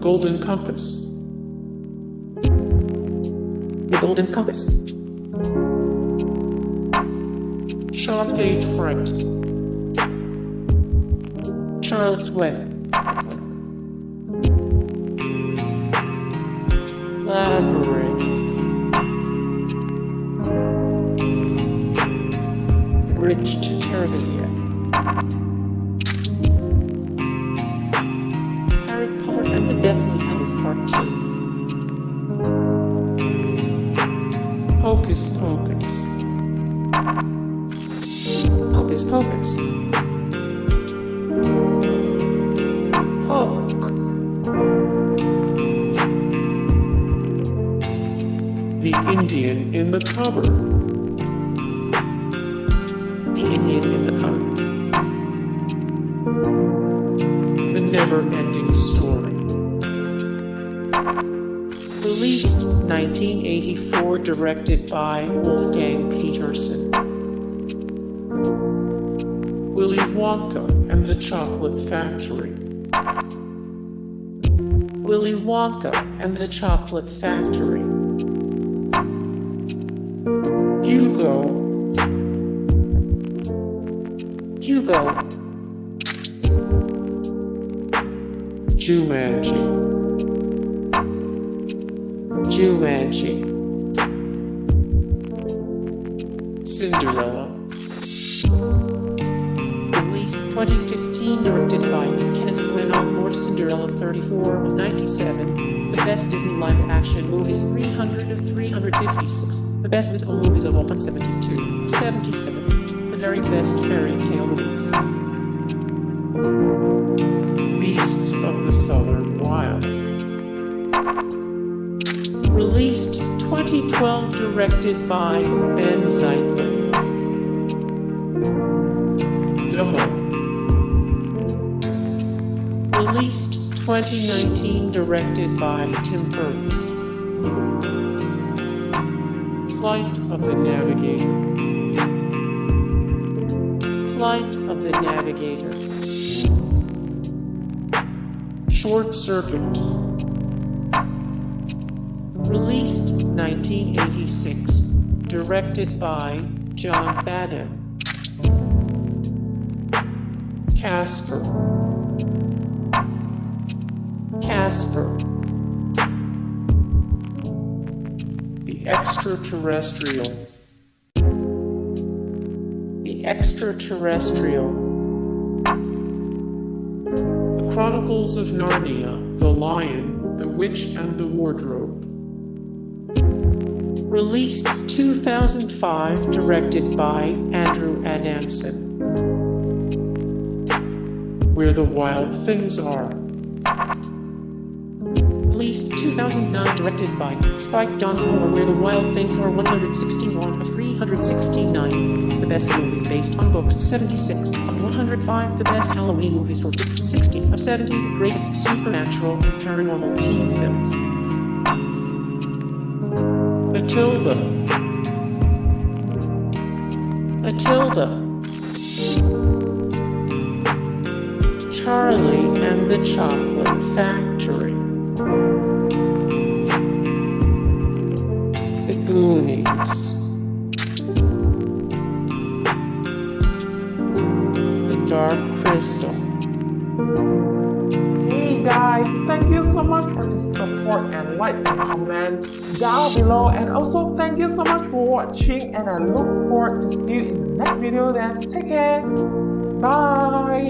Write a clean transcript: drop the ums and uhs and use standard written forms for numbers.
Golden Compass. The Golden Compass. Stage Fright. Charlotte's Web. Labyrinth. Bridge to Terabithia. Harry Potter and the Deathly Hallows Part 2. Hocus Pocus. Hocus Pocus. Hook. The Indian in the Cupboard. The Indian in the Cupboard. The NeverEnding Story. Released 1984, directed by Wolfgang Petersen. Willy Wonka and the Chocolate Factory. Willy Wonka and the Chocolate Factory. Hugo. Hugo. Jumanji. Jumanji. Cinderella. Released 2015, directed by Kenneth Branagh. Cinderella 34 of 97. The best Disney live-action movies 300 of 356. The best little movies of all time 72 of 77. The very best fairy tale movies. Beasts of the Southern Wild. Released 2012, directed by Ben Zeitlin. Dumbo. Released 2019, directed by Tim Burton. Flight of the Navigator. Flight of the Navigator. Short Circuit. Released 1986, directed by John Badham. Casper. Casper. The Extra-Terrestrial. The Extra-Terrestrial. The Chronicles of Narnia, The Lion, the Witch and the Wardrobe. Released 2005, directed by Andrew Adamson. Where the Wild Things Are. Released 2009, directed by Spike Jonze. Where the Wild Things Are 161 of 369. The best movies based on books 76 of 105. The best Halloween movies for kids 60 of 70. The greatest supernatural and paranormal teen films. Matilda. Matilda. Charlie and the Chocolate Factory. The Goonies. The Dark Crystal. Hey guys, thank you so much for the support and likes and comments down below, and also thank you so much for watching, and I look forward to see you in the next video. Then take care, bye.